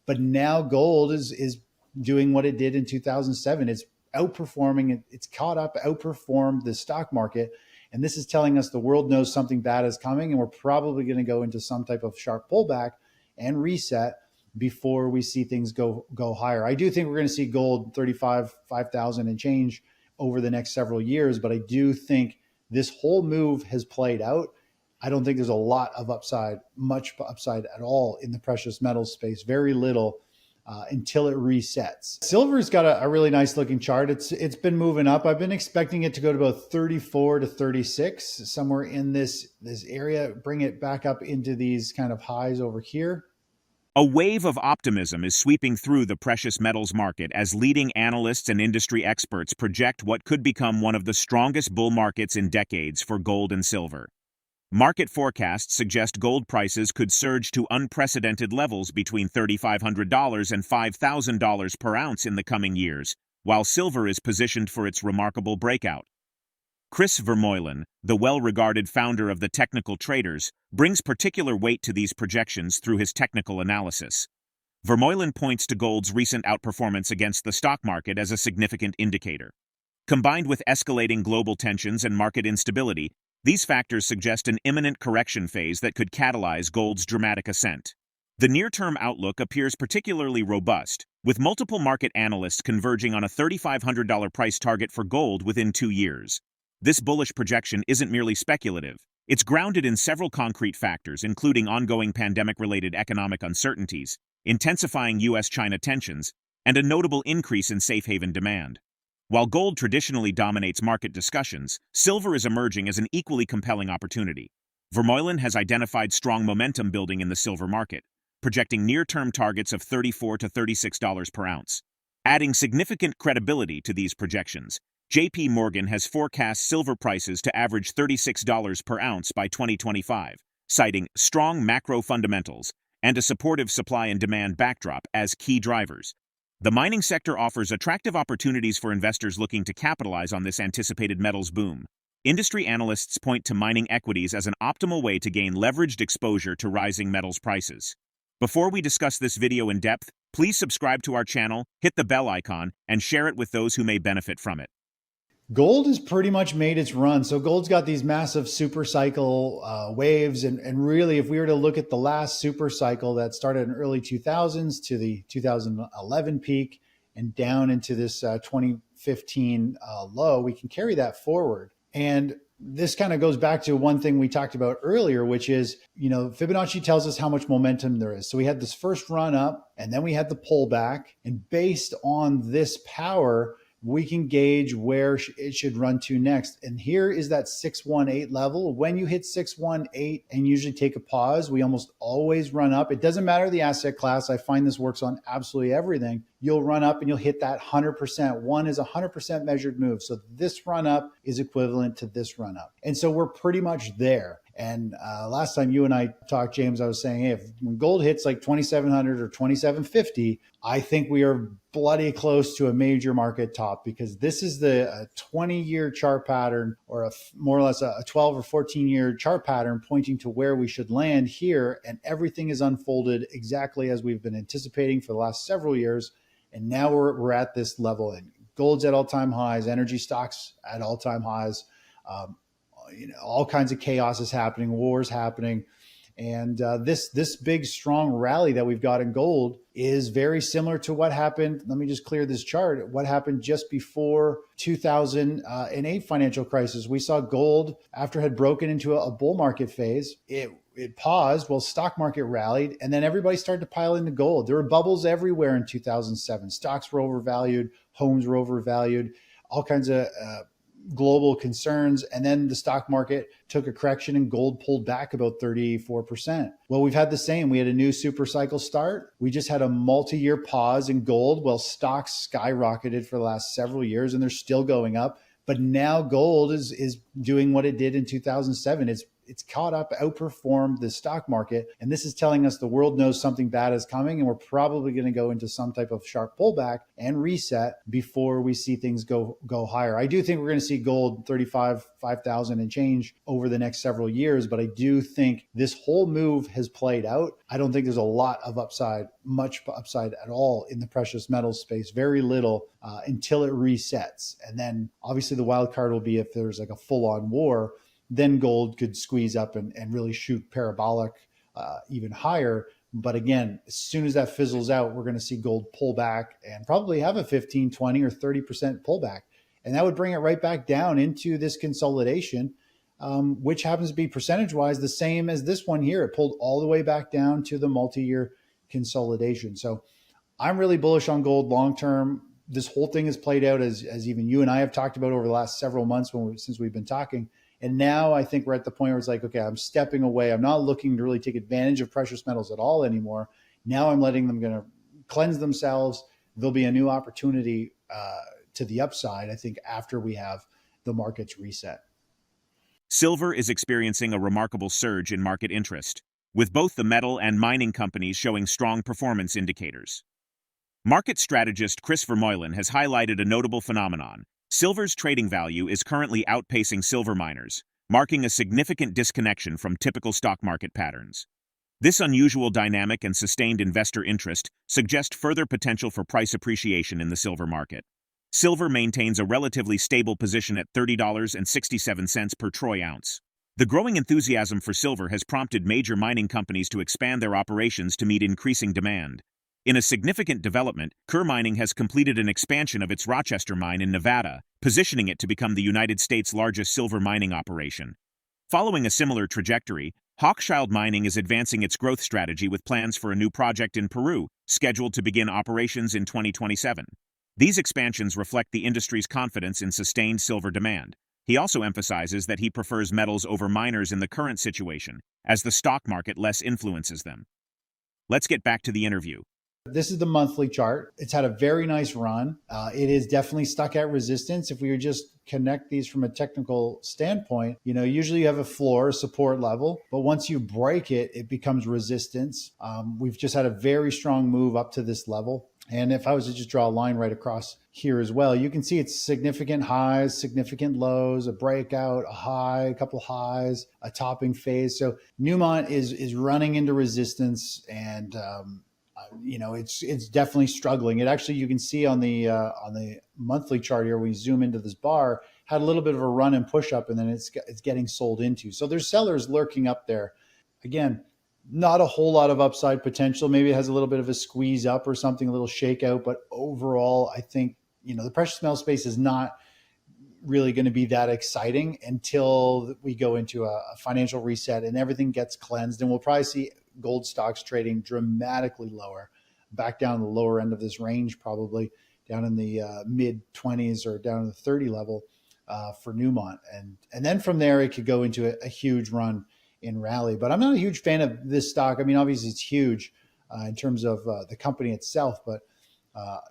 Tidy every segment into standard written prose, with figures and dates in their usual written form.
But now gold is doing what it did in 2007. It's outperforming. It's caught up, outperformed the stock market. And this is telling us the world knows something bad is coming, and we're probably going to go into some type of sharp pullback and reset before we see things go higher. I do think we're going to see gold 5,000 and change over the next several years, but I do think this whole move has played out. I don't think there's a lot of upside, much upside at all in the precious metals space, very little until it resets. Silver's got a really nice looking chart. It's been moving up. I've been expecting it to go to about 34 to 36, somewhere in this area, bring it back up into these kind of highs over here. A wave of optimism is sweeping through the precious metals market as leading analysts and industry experts project what could become one of the strongest bull markets in decades for gold and silver. Market forecasts suggest gold prices could surge to unprecedented levels between $3,500 and $5,000 per ounce in the coming years, while silver is positioned for its remarkable breakout. ChrisVermeulen, the well-regarded founder of the Technical Traders, brings particular weight to these projections through his technical analysis. Vermeulen points to gold's recent outperformance against the stock market as a significant indicator. Combined with escalating global tensions and market instability, these factors suggest an imminent correction phase that could catalyze gold's dramatic ascent. The near-term outlook appears particularly robust, with multiple market analysts converging on a $3,500 price target for gold within 2 years. This bullish projection isn't merely speculative. It's grounded in several concrete factors, including ongoing pandemic-related economic uncertainties, intensifying U.S.-China tensions, and a notable increase in safe haven demand. While gold traditionally dominates market discussions, silver is emerging as an equally compelling opportunity. Vermeulen has identified strong momentum building in the silver market, projecting near-term targets of $34 to $36 per ounce. Adding significant credibility to these projections, J.P. Morgan has forecast silver prices to average $36 per ounce by 2025, citing strong macro fundamentals and a supportive supply and demand backdrop as key drivers. The mining sector offers attractive opportunities for investors looking to capitalize on this anticipated metals boom. Industry analysts point to mining equities as an optimal way to gain leveraged exposure to rising metals prices. Before we discuss this video in depth, please subscribe to our channel, hit the bell icon, and share it with those who may benefit from it. Gold has pretty much made its run. So gold's got these massive super cycle waves. And really, if we were to look at the last super cycle that started in early 2000s to the 2011 peak and down into this 2015 low, we can carry that forward. And this kind of goes back to one thing we talked about earlier, which is, Fibonacci tells us how much momentum there is. So we had this first run up, and then we had the pullback. And based on this power, we can gauge where it should run to next. And here is that 618 level. When you hit 618 and usually take a pause, we almost always run up. It doesn't matter the asset class. I find this works on absolutely everything. You'll run up and you'll hit that 100%. One is a 100% measured move. So this run up is equivalent to this run up. And so we're pretty much there. And last time you and I talked, James, I was saying, hey, when gold hits like 2,700 or 2,750, I think we are bloody close to a major market top, because this is the 20-year chart pattern, or more or less a 12 or 14-year chart pattern pointing to where we should land here. And everything is unfolded exactly as we've been anticipating for the last several years. And now we're at this level, and gold's at all-time highs, energy stocks at all-time highs. All kinds of chaos is happening, wars happening. And this big, strong rally that we've got in gold is very similar to what happened. Let me just clear this chart. What happened just before 2008 financial crisis? We saw gold, after it had broken into a bull market phase, it paused while stock market rallied, and then everybody started to pile into gold. There were bubbles everywhere in 2007. Stocks were overvalued, homes were overvalued, all kinds of global concerns. And then the stock market took a correction and gold pulled back about 34%. Well, we've had the same. We had a new super cycle start. We just had a multi-year pause in gold while stocks skyrocketed for the last several years, and they're still going up. But now gold is doing what it did in 2007. it's caught up, outperformed the stock market. And this is telling us the world knows something bad is coming, and we're probably going to go into some type of sharp pullback and reset before we see things go higher. I do think we're going to see gold 5,000 and change over the next several years, but I do think this whole move has played out. I don't think there's a lot of upside, much upside at all in the precious metals space, very little until it resets. And then obviously the wild card will be if there's like a full-on war, then gold could squeeze up and really shoot parabolic even higher. But again, as soon as that fizzles out, we're going to see gold pull back and probably have a 15, 20, or 30% pullback. And that would bring it right back down into this consolidation, which happens to be percentage-wise the same as this one here. It pulled all the way back down to the multi-year consolidation. So I'm really bullish on gold long-term. This whole thing has played out as even you and I have talked about over the last several months since we've been talking. And now I think we're at the point where it's like, okay, I'm stepping away. I'm not looking to really take advantage of precious metals at all anymore. Now I'm letting them cleanse themselves. There'll be a new opportunity to the upside, I think, after we have the markets reset. Silver is experiencing a remarkable surge in market interest, with both the metal and mining companies showing strong performance indicators. Market strategist ChrisVermeulen has highlighted a notable phenomenon. Silver's trading value is currently outpacing silver miners, marking a significant disconnection from typical stock market patterns. This unusual dynamic and sustained investor interest suggest further potential for price appreciation in the silver market. Silver maintains a relatively stable position at $30.67 per troy ounce. The growing enthusiasm for silver has prompted major mining companies to expand their operations to meet increasing demand. In a significant development, Coeur Mining has completed an expansion of its Rochester mine in Nevada, positioning it to become the United States' largest silver mining operation. Following a similar trajectory, Hochschild Mining is advancing its growth strategy with plans for a new project in Peru, scheduled to begin operations in 2027. These expansions reflect the industry's confidence in sustained silver demand. He also emphasizes that he prefers metals over miners in the current situation, as the stock market less influences them. Let's get back to the interview. This is the monthly chart. It's had a very nice run. It is definitely stuck at resistance. If we would just connect these from a technical standpoint, usually you have a floor, support level, but once you break it, it becomes resistance. We've just had a very strong move up to this level. And if I was to just draw a line right across here as well, you can see it's significant highs, significant lows, a breakout, a high, a couple highs, a topping phase. So Newmont is running into resistance, and it's definitely struggling. It actually, you can see on the monthly chart here, we zoom into this bar, had a little bit of a run and push up, and then it's getting sold into. So there's sellers lurking up there. Again, not a whole lot of upside potential. Maybe it has a little bit of a squeeze up or something, a little shakeout. But overall, I think, the precious metal space is not really going to be that exciting until we go into a financial reset and everything gets cleansed. And we'll probably see gold stocks trading dramatically lower, back down the lower end of this range, probably down in the mid 20s or down in the 30 level for Newmont. And then from there, it could go into a huge run in rally. But I'm not a huge fan of this stock. I mean, obviously it's huge in terms of the company itself, but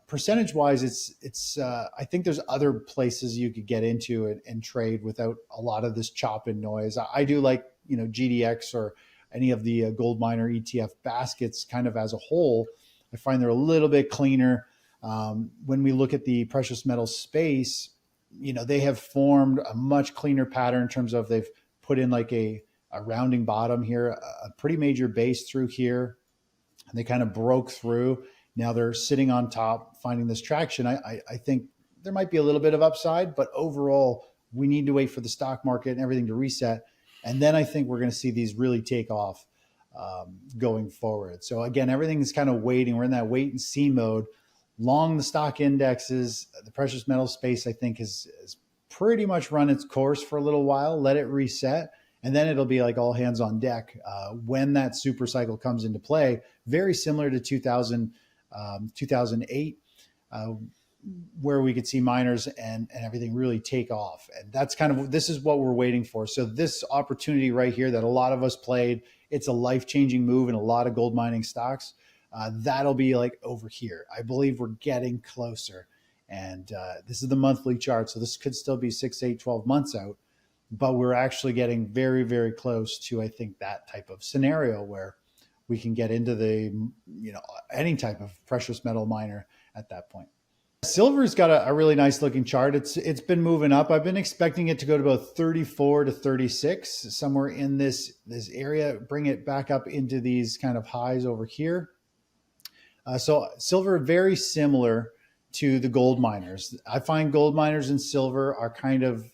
percentage wise, it's I think there's other places you could get into and trade without a lot of this chop and noise. I do like, GDX or any of the gold miner ETF baskets kind of as a whole. I find they're a little bit cleaner. When we look at the precious metal space, they have formed a much cleaner pattern in terms of they've put in like a rounding bottom here, a pretty major base through here. And they kind of broke through. Now they're sitting on top, finding this traction. I think there might be a little bit of upside, but overall, we need to wait for the stock market and everything to reset. And then I think we're going to see these really take off going forward. So again, everything is kind of waiting. We're in that wait and see mode. Long the stock indexes, the precious metal space, I think, has pretty much run its course for a little while. Let it reset. And then it'll be like all hands on deck when that super cycle comes into play, very similar to 2008, where we could see miners and everything really take off. And that's this is what we're waiting for. So this opportunity right here that a lot of us played, it's a life-changing move in a lot of gold mining stocks. That'll be like over here. I believe we're getting closer. And this is the monthly chart. So this could still be 6, 8, 12 months out. but we're actually getting very, very close to, I think, that type of scenario where we can get into the, any type of precious metal miner at that point. Silver's got a really nice looking chart. It's been moving up. I've been expecting it to go to about 34 to 36, somewhere in this area, bring it back up into these kind of highs over here. So silver, very similar to the gold miners. I find gold miners and silver are kind of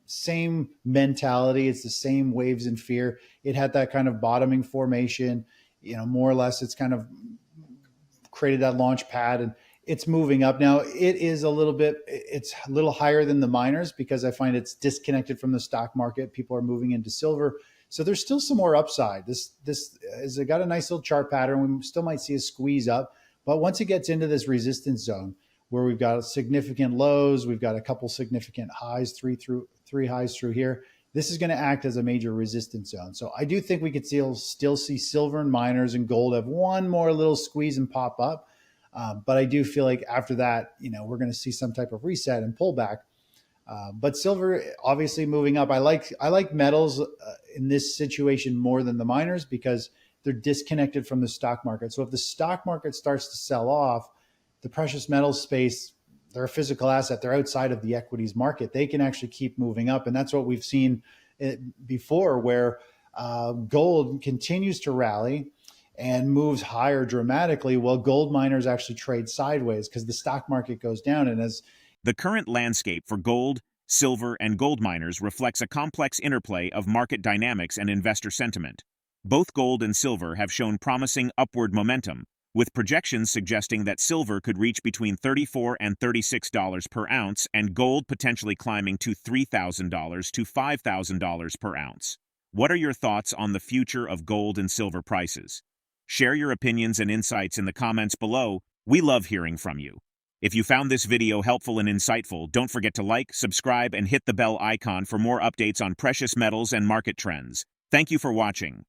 same mentality. It's the same waves and fear. It had that kind of bottoming formation, more or less. It's kind of created that launch pad, and it's moving up now. It's a little higher than the miners because I find it's disconnected from the stock market. People are moving into silver. So there's still some more upside. This has got a nice little chart pattern. We still might see a squeeze up, but once it gets into this resistance zone where we've got significant lows, we've got a couple significant highs, three highs through here, this is going to act as a major resistance zone. So I do think we could still see silver and miners and gold have one more little squeeze and pop up. But I do feel like after that, we're going to see some type of reset and pullback. But silver obviously moving up. I like metals in this situation more than the miners because they're disconnected from the stock market. So if the stock market starts to sell off, the precious metals space, they're a physical asset. They're outside of the equities market. They can actually keep moving up. And that's what we've seen before, where gold continues to rally and moves higher dramatically, while gold miners actually trade sideways because the stock market goes down. And as the current landscape for gold, silver, and gold miners reflects a complex interplay of market dynamics and investor sentiment. Both gold and silver have shown promising upward momentum, with projections suggesting that silver could reach between $34 and $36 per ounce and gold potentially climbing to $3,000 to $5,000 per ounce. What are your thoughts on the future of gold and silver prices? Share your opinions and insights in the comments below. We love hearing from you. If you found this video helpful and insightful, don't forget to like, subscribe, and hit the bell icon for more updates on precious metals and market trends. Thank you for watching.